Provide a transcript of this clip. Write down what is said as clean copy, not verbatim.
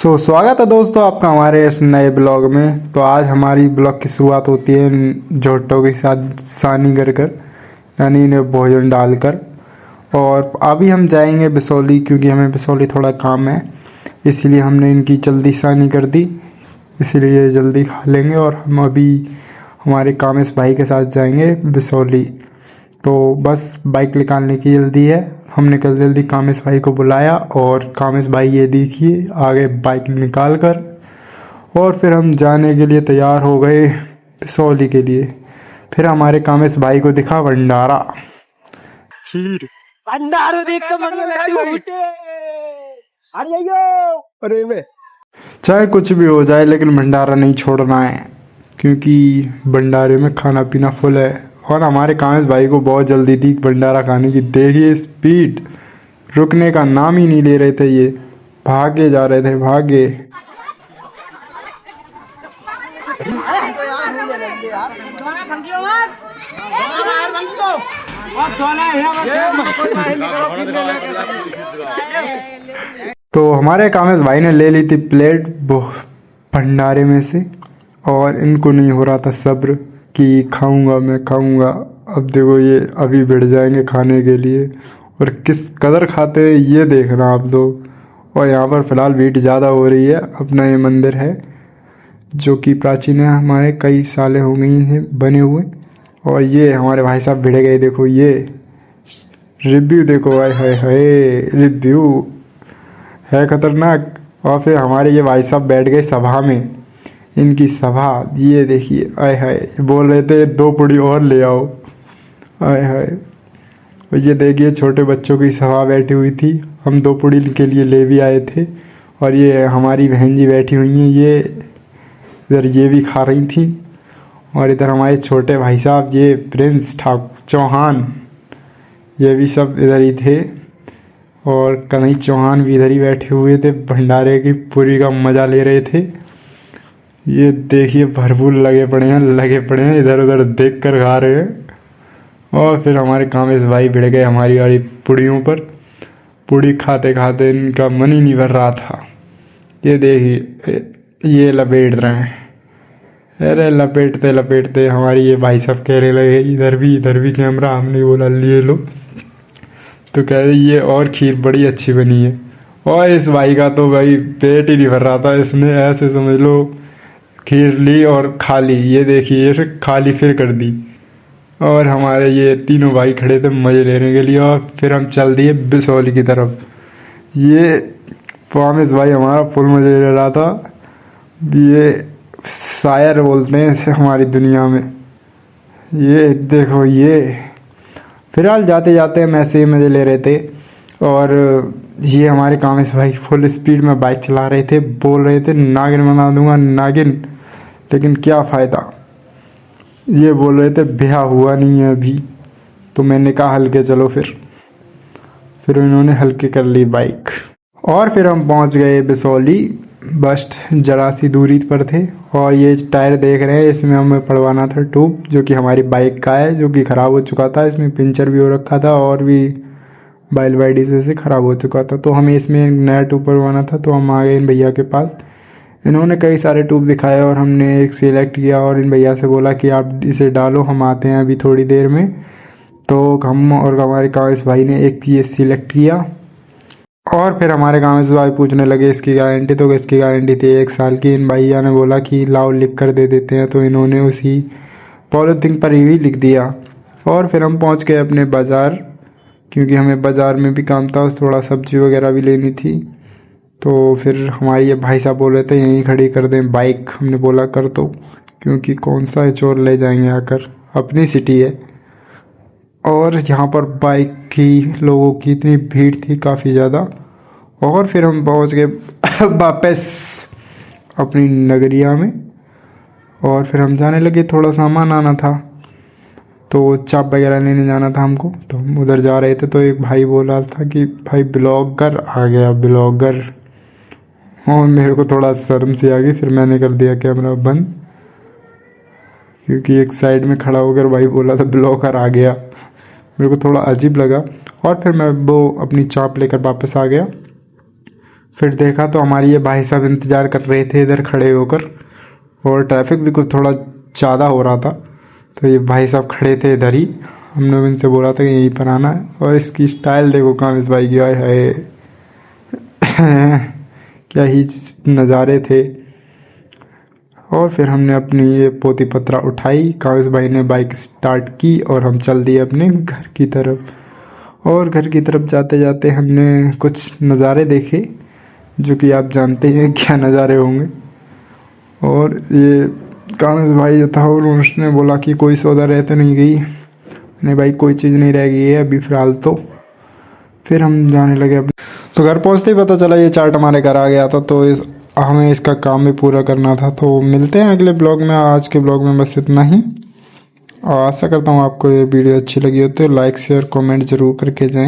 तो स्वागत है दोस्तों आपका हमारे इस नए ब्लॉग में। तो आज हमारी ब्लॉग की शुरुआत होती है इन जोटों के साथ सानी कर यानी इन्हें भोजन डालकर। और अभी हम जाएंगे बिसौली, क्योंकि हमें बिसौली थोड़ा काम है, इसीलिए हमने इनकी जल्दी सानी कर दी, इसीलिए ये जल्दी खा लेंगे। और हम अभी हमारे कामेश भाई के साथ जाएंगे बिसौली। तो बस बाइक निकालने की जल्दी है। हमने कल जल्दी कामेश भाई को बुलाया और कामेश भाई ये देखिए आगे बाइक निकाल कर, और फिर हम जाने के लिए तैयार हो गए बिसौली के लिए। फिर हमारे कामेश भाई को दिखा भंडारा खीर। भंडारो देख कर मन में अरे वे चाहे कुछ भी हो जाए लेकिन भंडारा नहीं छोड़ना है, क्योंकि भंडारे में खाना पीना फुल है। और हमारे कामेश भाई को बहुत जल्दी थी भंडारा खाने की। देखिए स्पीड, रुकने का नाम ही नहीं ले रहे थे, ये भागे जा रहे थे, भागे। तो हमारे कामेश भाई ने ले ली थी प्लेट भंडारे में से, और इनको नहीं हो रहा था सब्र कि खाऊंगा मैं खाऊंगा। अब देखो ये अभी भिड़ जाएंगे खाने के लिए, और किस कदर खाते हैं ये देखना आप लोग। और यहाँ पर फिलहाल भीड़ ज़्यादा हो रही है। अपना ये मंदिर है जो कि प्राचीन है, हमारे कई सालें हो गई हैं बने हुए। और ये हमारे भाई साहब भिड़ गए, देखो ये रिव्यू देखो, आए हाय हाय रिव्यू है खतरनाक। और फिर हमारे ये भाई साहब बैठ गए सभा में, इनकी सभा ये देखिए, आय हाय बोल रहे थे 2 पुड़ी और ले आओ, आय हाय। और ये देखिए छोटे बच्चों की सभा बैठी हुई थी, हम 2 पुड़ी के लिए ले भी आए थे। और ये हमारी बहन जी बैठी हुई हैं, ये इधर ये भी खा रही थी। और इधर हमारे छोटे भाई साहब ये प्रिंस ठाकुर चौहान, ये भी सब इधर ही थे। और कन्हई चौहान भी इधर ही बैठे हुए थे, भंडारे की पूरी का मज़ा ले रहे थे। ये देखिए भरपूर लगे पड़े हैं, इधर उधर देख कर खा रहे हैं। और फिर हमारे कामेश भाई भिड़ गए हमारी वाली पुड़ियों पर। पुड़ी खाते खाते इनका मन ही नहीं भर रहा था। ये देखिए ये लपेट रहे हैं, अरे लपेटते लपेटते हमारी ये भाई साहब कहने लगे इधर भी कैमरा। हमने बोला लिए लो, तो कह रहे ये और खीर बड़ी अच्छी बनी है। और इस भाई का तो भाई पेट ही नहीं भर रहा था, इसने ऐसे समझ लो खीर ली और खा ली। ये देखिए ये फिर खाली फिर कर दी। और हमारे ये तीनों भाई खड़े थे मज़े लेने के लिए। और फिर हम चल दिए बिसौली की तरफ। ये कामेश भाई हमारा फुल मज़े ले रहा था। ये शायर बोलते हैं इसे हमारी दुनिया में। ये देखो ये फिलहाल जाते जाते हम ऐसे ही मज़े ले रहे थे। और ये हमारे कामेश भाई फुल स्पीड में बाइक चला रहे थे, बोल रहे थे नागिन बना दूंगा नागिन। लेकिन क्या फ़ायदा, ये बोल रहे थे ब्याह हुआ नहीं है अभी। तो मैंने कहा हल्के चलो। फिर उन्होंने हल्के कर ली बाइक। और फिर हम पहुंच गए बिसौली, बस जरा सी दूरी पर थे। और ये टायर देख रहे हैं, इसमें हमें पड़वाना था ट्यूब, जो कि हमारी बाइक का है, जो कि ख़राब हो चुका था। इसमें पंचर भी हो रखा था और भी बाइल वाइडी से ख़राब हो चुका था। तो हमें इसमें नया ट्यूब पड़वाना था। तो हम आ गए इन भैया के पास। इन्होंने कई सारे ट्यूब दिखाए और हमने एक सिलेक्ट किया और इन भैया से बोला कि आप इसे डालो, हम आते हैं अभी थोड़ी देर में। तो हम और हमारे कामेश भाई ने एक ये सिलेक्ट किया। और फिर हमारे कामेश भाई पूछने लगे इसकी गारंटी, तो इसकी गारंटी थी 1 साल की। इन भैया ने बोला कि लाओ लिख कर दे देते हैं, तो इन्होंने उसी पॉलीथिन पर ही लिख दिया। और फिर हम पहुंच गए अपने बाज़ार, क्योंकि हमें बाज़ार में भी काम था, थोड़ा सब्जी वगैरह भी लेनी थी। तो फिर हमारे ये भाई साहब बोल रहे थे यहीं खड़ी कर दें बाइक। हमने बोला कर दो, क्योंकि कौन सा है चोर ले जाएंगे आकर, अपनी सिटी है। और यहाँ पर बाइक की लोगों की इतनी भीड़ थी काफ़ी ज़्यादा। और फिर हम पहुँच गए वापस अपनी नगरिया में। और फिर हम जाने लगे, थोड़ा सामान आना था, तो चाप वगैरह लेने जाना था हमको। तो हम उधर जा रहे थे, तो एक भाई बोल रहा था कि भाई ब्लॉगर आ गया, ब्लॉगर। और मेरे को थोड़ा शर्म सी आ गई, फिर मैंने कर दिया कैमरा बंद, क्योंकि एक साइड में खड़ा होकर भाई बोला था ब्लॉगर आ गया। मेरे को थोड़ा अजीब लगा। और फिर मैं वो अपनी चाप लेकर वापस आ गया। फिर देखा तो हमारी ये भाई साहब इंतज़ार कर रहे थे इधर खड़े होकर, और ट्रैफिक भी कुछ थोड़ा ज़्यादा हो रहा था। तो ये भाई साहब खड़े थे इधर ही, हमने इनसे बोला था कि यहीं पर आना है। और इसकी स्टाइल देखो कामिश भाई की, आए हाय क्या ही नज़ारे थे। और फिर हमने अपनी ये पोती पत्रा उठाई, कामिश भाई ने बाइक स्टार्ट की और हम चल दिए अपने घर की तरफ। और घर की तरफ जाते जाते हमने कुछ नज़ारे देखे जो कि आप जानते हैं क्या नज़ारे होंगे। और ये कामिश भाई जो था और उसने बोला कि कोई सौदा रह तो नहीं गई। नहीं भाई, कोई चीज़ नहीं रह गई है अभी फ़िलहाल तो। फिर हम जाने लगे अपने। तो घर पहुंचते ही पता चला ये चार्ट हमारे घर आ गया था, तो हमें इसका काम भी पूरा करना था। तो मिलते हैं अगले ब्लॉग में। आज के ब्लॉग में बस इतना ही, और आशा करता हूँ आपको ये वीडियो अच्छी लगी हो तो लाइक शेयर कमेंट ज़रूर करके जाएं।